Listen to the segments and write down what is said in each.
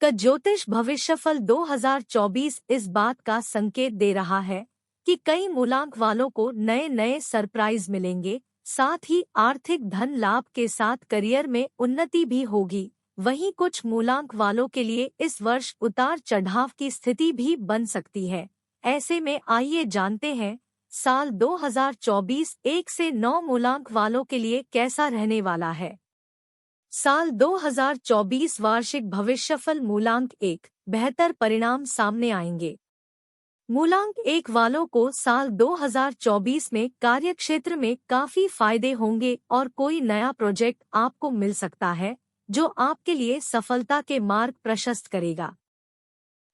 का ज्योतिष भविष्यफल 2024 इस बात का संकेत दे रहा है कि कई मूलांक वालों को नए नए सरप्राइज मिलेंगे, साथ ही आर्थिक धन लाभ के साथ करियर में उन्नति भी होगी। वहीं कुछ मूलांक वालों के लिए इस वर्ष उतार चढ़ाव की स्थिति भी बन सकती है। ऐसे में आइए जानते हैं साल 2024 1 से 9 मूलांक वालों के लिए कैसा रहने वाला है। साल 2024 वार्षिक भविष्यफल मूलांक 1 बेहतर परिणाम सामने आएंगे। मूलांक 1 वालों को साल 2024 में कार्यक्षेत्र में काफी फायदे होंगे और कोई नया प्रोजेक्ट आपको मिल सकता है जो आपके लिए सफलता के मार्ग प्रशस्त करेगा।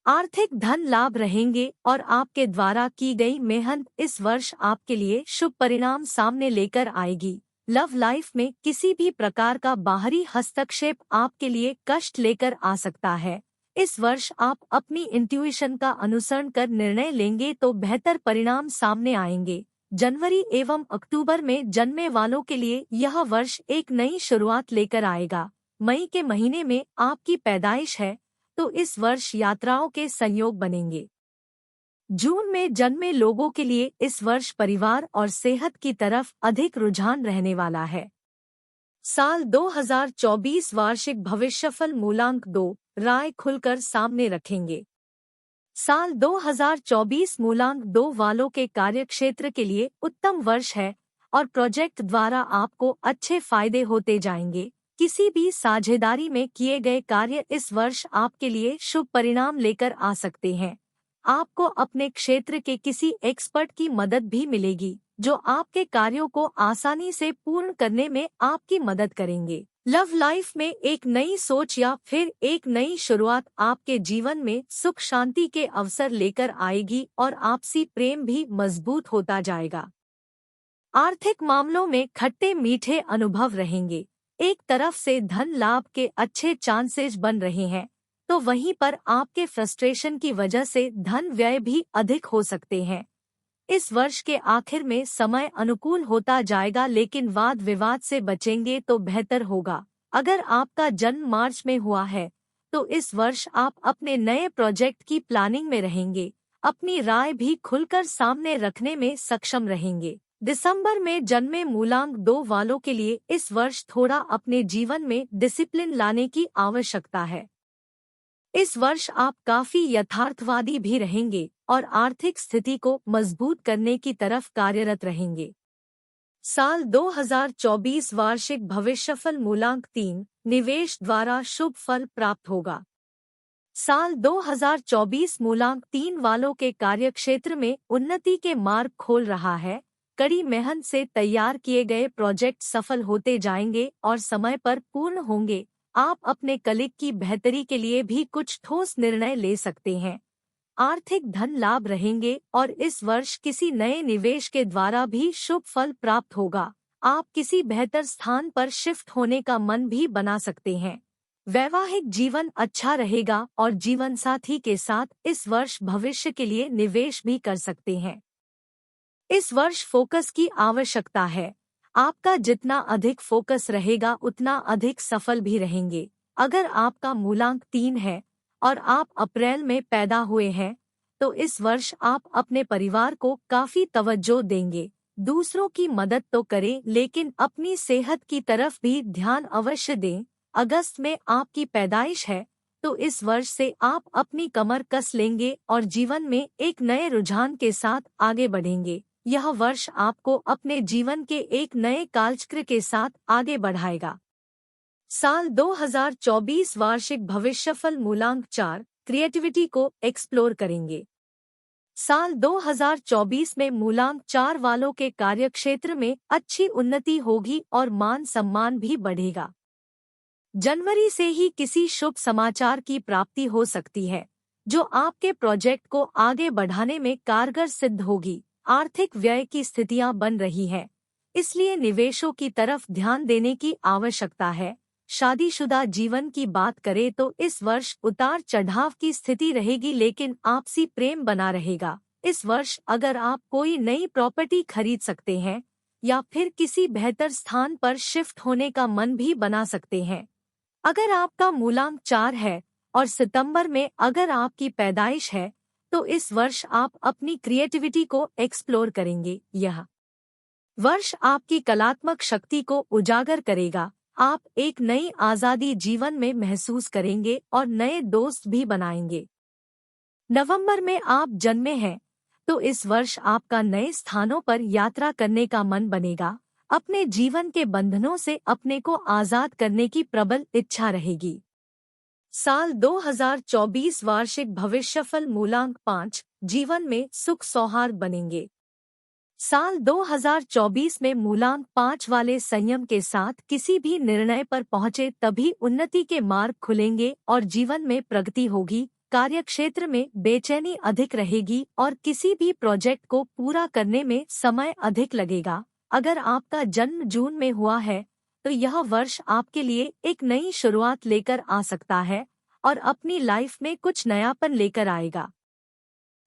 आर्थिक धन लाभ रहेंगे और आपके द्वारा की गई मेहनत इस वर्ष आपके लिए शुभ परिणाम सामने लेकर आएगी। लव लाइफ में किसी भी प्रकार का बाहरी हस्तक्षेप आपके लिए कष्ट लेकर आ सकता है। इस वर्ष आप अपनी इंट्यूइशन का अनुसरण कर निर्णय लेंगे तो बेहतर परिणाम सामने आएंगे। जनवरी एवं अक्टूबर में जन्मे वालों के लिए यह वर्ष एक नई शुरुआत लेकर आएगा। मई के महीने में आपकी पैदाइश है तो इस वर्ष यात्राओं के संयोग बनेंगे। जून में जन्मे लोगों के लिए इस वर्ष परिवार और सेहत की तरफ अधिक रुझान रहने वाला है। साल 2024 वार्षिक भविष्यफल मूलांक 2 राय खुलकर सामने रखेंगे। साल 2024 मूलांक 2 वालों के कार्यक्षेत्र के लिए उत्तम वर्ष है और प्रोजेक्ट द्वारा आपको अच्छे फायदे होते जाएंगे। किसी भी साझेदारी में किए गए कार्य इस वर्ष आपके लिए शुभ परिणाम लेकर आ सकते हैं। आपको अपने क्षेत्र के किसी एक्सपर्ट की मदद भी मिलेगी जो आपके कार्यों को आसानी से पूर्ण करने में आपकी मदद करेंगे। लव लाइफ में एक नई सोच या फिर एक नई शुरुआत आपके जीवन में सुख शांति के अवसर लेकर आएगी और आपसी प्रेम भी मजबूत होता जाएगा। आर्थिक मामलों में खट्टे मीठे अनुभव रहेंगे। एक तरफ से धन लाभ के अच्छे चांसेस बन रहे हैं तो वहीं पर आपके फ्रस्ट्रेशन की वजह से धन व्यय भी अधिक हो सकते हैं। इस वर्ष के आखिर में समय अनुकूल होता जाएगा लेकिन वाद विवाद से बचेंगे तो बेहतर होगा। अगर आपका जन्म मार्च में हुआ है तो इस वर्ष आप अपने नए प्रोजेक्ट की प्लानिंग में रहेंगे। अपनी राय भी खुलकर सामने रखने में सक्षम रहेंगे। दिसंबर में जन्मे मूलांक 2 वालों के लिए इस वर्ष थोड़ा अपने जीवन में डिसिप्लिन लाने की आवश्यकता है। इस वर्ष आप काफी यथार्थवादी भी रहेंगे और आर्थिक स्थिति को मजबूत करने की तरफ कार्यरत रहेंगे। साल 2024 वार्षिक भविष्यफल मूलांक 3 निवेश द्वारा शुभ फल प्राप्त होगा। साल 2024 मूलांक 3 वालों के कार्यक्षेत्र में उन्नति के मार्ग खोल रहा है। कड़ी मेहनत से तैयार किए गए प्रोजेक्ट सफल होते जाएंगे और समय पर पूर्ण होंगे। आप अपने कलीग की बेहतरी के लिए भी कुछ ठोस निर्णय ले सकते हैं। आर्थिक धन लाभ रहेंगे और इस वर्ष किसी नए निवेश के द्वारा भी शुभ फल प्राप्त होगा। आप किसी बेहतर स्थान पर शिफ्ट होने का मन भी बना सकते हैं। वैवाहिक जीवन अच्छा रहेगा और जीवन साथी के साथ इस वर्ष भविष्य के लिए निवेश भी कर सकते हैं। इस वर्ष फोकस की आवश्यकता है। आपका जितना अधिक फोकस रहेगा उतना अधिक सफल भी रहेंगे। अगर आपका मूलांक 3 है और आप अप्रैल में पैदा हुए हैं तो इस वर्ष आप अपने परिवार को काफी तवज्जो देंगे। दूसरों की मदद तो करें लेकिन अपनी सेहत की तरफ भी ध्यान अवश्य दें। अगस्त में आपकी पैदाइश है तो इस वर्ष से आप अपनी कमर कस लेंगे और जीवन में एक नए रुझान के साथ आगे बढ़ेंगे। यह वर्ष आपको अपने जीवन के एक नए कालचक्र के साथ आगे बढ़ाएगा। साल 2024 वार्षिक भविष्यफल मूलांक 4 क्रिएटिविटी को एक्सप्लोर करेंगे। साल 2024 में मूलांक 4 वालों के कार्यक्षेत्र में अच्छी उन्नति होगी और मान सम्मान भी बढ़ेगा। जनवरी से ही किसी शुभ समाचार की प्राप्ति हो सकती है जो आपके प्रोजेक्ट को आगे बढ़ाने में कारगर सिद्ध होगी। आर्थिक व्यय की स्थितियां बन रही हैं, इसलिए निवेशों की तरफ ध्यान देने की आवश्यकता है। शादीशुदा जीवन की बात करें तो इस वर्ष उतार चढ़ाव की स्थिति रहेगी लेकिन आपसी प्रेम बना रहेगा। इस वर्ष अगर आप कोई नई प्रॉपर्टी खरीद सकते हैं या फिर किसी बेहतर स्थान पर शिफ्ट होने का मन भी बना सकते हैं। अगर आपका मूलांक 4 है और सितंबर में अगर आपकी पैदाइश है तो इस वर्ष आप अपनी क्रिएटिविटी को एक्सप्लोर करेंगे। यह वर्ष आपकी कलात्मक शक्ति को उजागर करेगा। आप एक नई आज़ादी जीवन में महसूस करेंगे और नए दोस्त भी बनाएंगे। नवंबर में आप जन्मे हैं तो इस वर्ष आपका नए स्थानों पर यात्रा करने का मन बनेगा। अपने जीवन के बंधनों से अपने को आजाद करने की प्रबल इच्छा रहेगी। साल 2024 वार्षिक भविष्यफल मूलांक 5, जीवन में सुख सौहार्द बनेंगे। साल 2024 में मूलांक 5 वाले संयम के साथ किसी भी निर्णय पर पहुंचे तभी उन्नति के मार्ग खुलेंगे और जीवन में प्रगति होगी। कार्यक्षेत्र में बेचैनी अधिक रहेगी और किसी भी प्रोजेक्ट को पूरा करने में समय अधिक लगेगा। अगर आपका जन्म जून में हुआ है तो यह वर्ष आपके लिए एक नई शुरुआत लेकर आ सकता है और अपनी लाइफ में कुछ नयापन लेकर आएगा।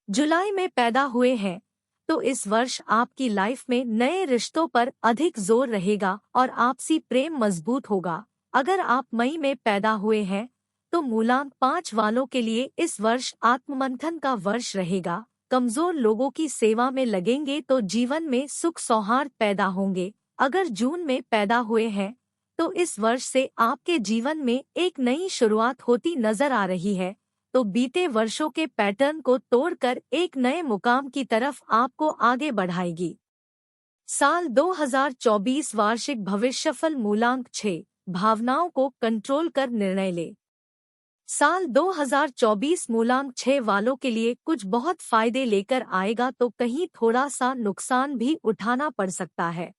जुलाई में पैदा हुए हैं तो इस वर्ष आपकी लाइफ में नए रिश्तों पर अधिक जोर रहेगा और आपसी प्रेम मजबूत होगा। अगर आप मई में पैदा हुए हैं तो मूलांक 5 वालों के लिए इस वर्ष आत्ममंथन का वर्ष रहेगा। कमजोर लोगों की सेवा में लगेंगे तो जीवन में सुख सौहार्द पैदा होंगे। अगर जून में पैदा हुए हैं तो इस वर्ष से आपके जीवन में एक नई शुरुआत होती नजर आ रही है, तो बीते वर्षों के पैटर्न को तोड़कर एक नए मुकाम की तरफ आपको आगे बढ़ाएगी। साल 2024 वार्षिक भविष्यफल मूलांक 6, भावनाओं को कंट्रोल कर निर्णय ले। साल 2024 मूलांक 6 वालों के लिए कुछ बहुत फायदे लेकर आएगा तो कहीं थोड़ा सा नुकसान भी उठाना पड़ सकता है।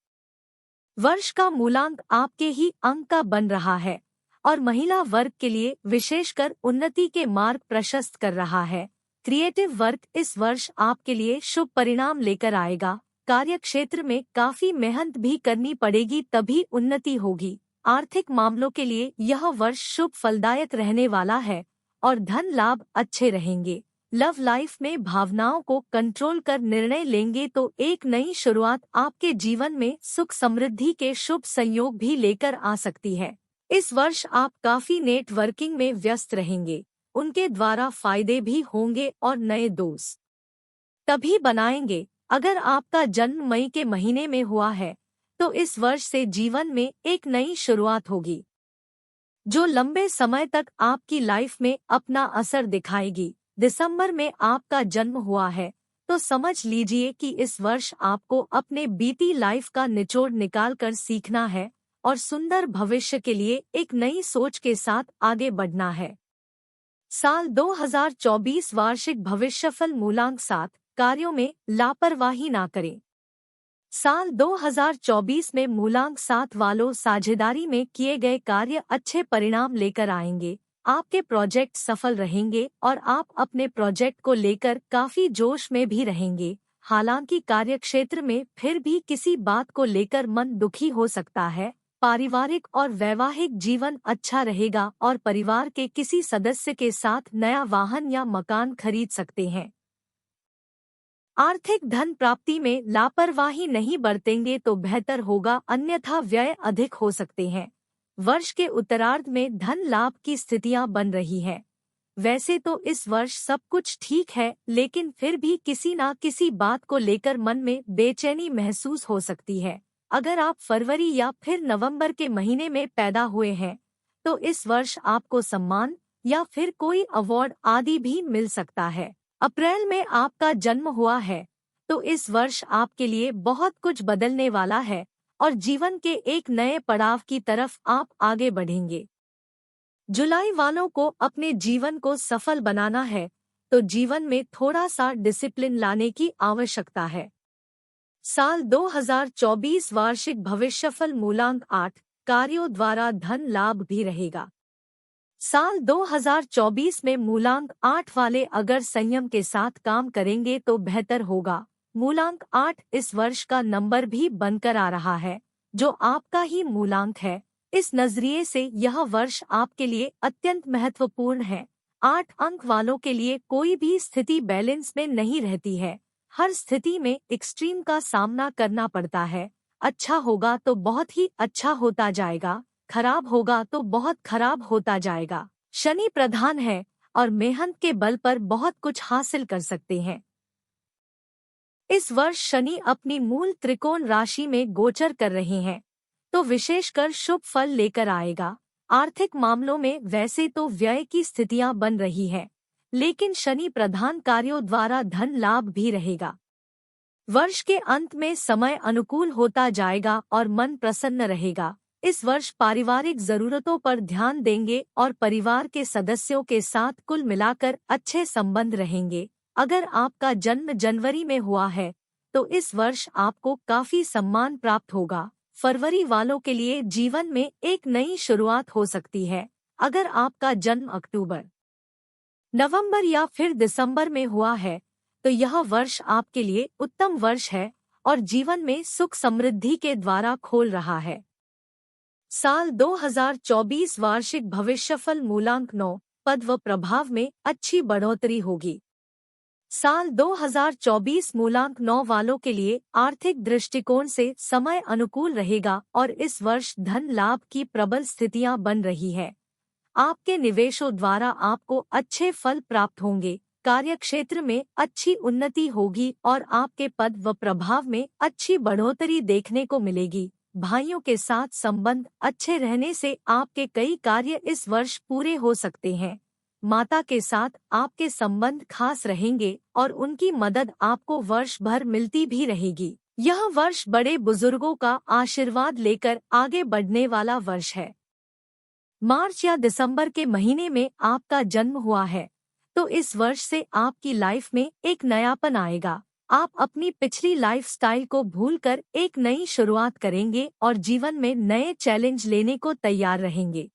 वर्ष का मूलांक आपके ही अंक का बन रहा है और महिला वर्ग के लिए विशेषकर उन्नति के मार्ग प्रशस्त कर रहा है। क्रिएटिव वर्क इस वर्ष आपके लिए शुभ परिणाम लेकर आएगा। कार्यक्षेत्र में काफी मेहनत भी करनी पड़ेगी तभी उन्नति होगी। आर्थिक मामलों के लिए यह वर्ष शुभ फलदायक रहने वाला है और धन लाभ अच्छे रहेंगे। लव लाइफ में भावनाओं को कंट्रोल कर निर्णय लेंगे तो एक नई शुरुआत आपके जीवन में सुख समृद्धि के शुभ संयोग भी लेकर आ सकती है। इस वर्ष आप काफी नेटवर्किंग में व्यस्त रहेंगे, उनके द्वारा फायदे भी होंगे और नए दोस्त तभी बनाएंगे। अगर आपका जन्म मई के महीने में हुआ है तो इस वर्ष से जीवन में एक नई शुरुआत होगी जो लंबे समय तक आपकी लाइफ में अपना असर दिखाएगी। दिसंबर में आपका जन्म हुआ है तो समझ लीजिए कि इस वर्ष आपको अपने बीती लाइफ का निचोड़ निकाल कर सीखना है और सुंदर भविष्य के लिए एक नई सोच के साथ आगे बढ़ना है। साल 2024 वार्षिक भविष्यफल मूलांक 7, कार्यों में लापरवाही ना करें। साल 2024 में मूलांक 7 वालों साझेदारी में किए गए कार्य अच्छे परिणाम लेकर आएंगे। आपके प्रोजेक्ट सफल रहेंगे और आप अपने प्रोजेक्ट को लेकर काफी जोश में भी रहेंगे। हालांकि कार्यक्षेत्र में फिर भी किसी बात को लेकर मन दुखी हो सकता है। पारिवारिक और वैवाहिक जीवन अच्छा रहेगा और परिवार के किसी सदस्य के साथ नया वाहन या मकान खरीद सकते हैं। आर्थिक धन प्राप्ति में लापरवाही नहीं बरतेंगे तो बेहतर होगा, अन्यथा व्यय अधिक हो सकते हैं। वर्ष के उत्तरार्ध में धन लाभ की स्थितियां बन रही हैं। वैसे तो इस वर्ष सब कुछ ठीक है, लेकिन फिर भी किसी न किसी बात को लेकर मन में बेचैनी महसूस हो सकती है। अगर आप फरवरी या फिर नवंबर के महीने में पैदा हुए हैं तो इस वर्ष आपको सम्मान या फिर कोई अवार्ड आदि भी मिल सकता है। अप्रैल में आपका जन्म हुआ है तो इस वर्ष आपके लिए बहुत कुछ बदलने वाला है और जीवन के एक नए पड़ाव की तरफ आप आगे बढ़ेंगे। जुलाई वालों को अपने जीवन को सफल बनाना है तो जीवन में थोड़ा सा डिसिप्लिन लाने की आवश्यकता है। साल 2024 वार्षिक भविष्यफल मूलांक 8, कार्यों द्वारा धन लाभ भी रहेगा। साल 2024 में मूलांक 8 वाले अगर संयम के साथ काम करेंगे तो बेहतर होगा। मूलांक 8 इस वर्ष का नंबर भी बनकर आ रहा है जो आपका ही मूलांक है। इस नजरिए से यह वर्ष आपके लिए अत्यंत महत्वपूर्ण है। 8 अंक वालों के लिए कोई भी स्थिति बैलेंस में नहीं रहती है। हर स्थिति में एक्सट्रीम का सामना करना पड़ता है। अच्छा होगा तो बहुत ही अच्छा होता जाएगा, खराब होगा तो बहुत खराब होता जाएगा। शनि प्रधान है और मेहनत के बल पर बहुत कुछ हासिल कर सकते हैं। इस वर्ष शनि अपनी मूल त्रिकोण राशि में गोचर कर रहे हैं, तो विशेषकर शुभ फल लेकर आएगा। आर्थिक मामलों में वैसे तो व्यय की स्थितियां बन रही हैं, लेकिन शनि प्रधान कार्यों द्वारा धन लाभ भी रहेगा। वर्ष के अंत में समय अनुकूल होता जाएगा और मन प्रसन्न रहेगा। इस वर्ष पारिवारिक जरूरतों पर ध्यान देंगे और परिवार के सदस्यों के साथ कुल मिलाकर अच्छे संबंध रहेंगे। अगर आपका जन्म जनवरी में हुआ है तो इस वर्ष आपको काफी सम्मान प्राप्त होगा। फरवरी वालों के लिए जीवन में एक नई शुरुआत हो सकती है। अगर आपका जन्म अक्टूबर, नवंबर या फिर दिसंबर में हुआ है तो यह वर्ष आपके लिए उत्तम वर्ष है और जीवन में सुख समृद्धि के द्वारा खोल रहा है। साल 2024 वार्षिक भविष्यफल मूलांक 9, पद व प्रभाव में अच्छी बढ़ोतरी होगी। साल 2024 मूलांक 9 वालों के लिए आर्थिक दृष्टिकोण से समय अनुकूल रहेगा और इस वर्ष धन लाभ की प्रबल स्थितियां बन रही है। आपके निवेशों द्वारा आपको अच्छे फल प्राप्त होंगे। कार्यक्षेत्र में अच्छी उन्नति होगी और आपके पद व प्रभाव में अच्छी बढ़ोतरी देखने को मिलेगी। भाइयों के साथ संबंध अच्छे रहने से आपके कई कार्य इस वर्ष पूरे हो सकते हैं। माता के साथ आपके संबंध खास रहेंगे और उनकी मदद आपको वर्ष भर मिलती भी रहेगी। यह वर्ष बड़े बुजुर्गों का आशीर्वाद लेकर आगे बढ़ने वाला वर्ष है। मार्च या दिसंबर के महीने में आपका जन्म हुआ है तो इस वर्ष से आपकी लाइफ में एक नयापन आएगा। आप अपनी पिछली लाइफस्टाइल को भूलकर एक नई शुरुआत करेंगे और जीवन में नए चैलेंज लेने को तैयार रहेंगे।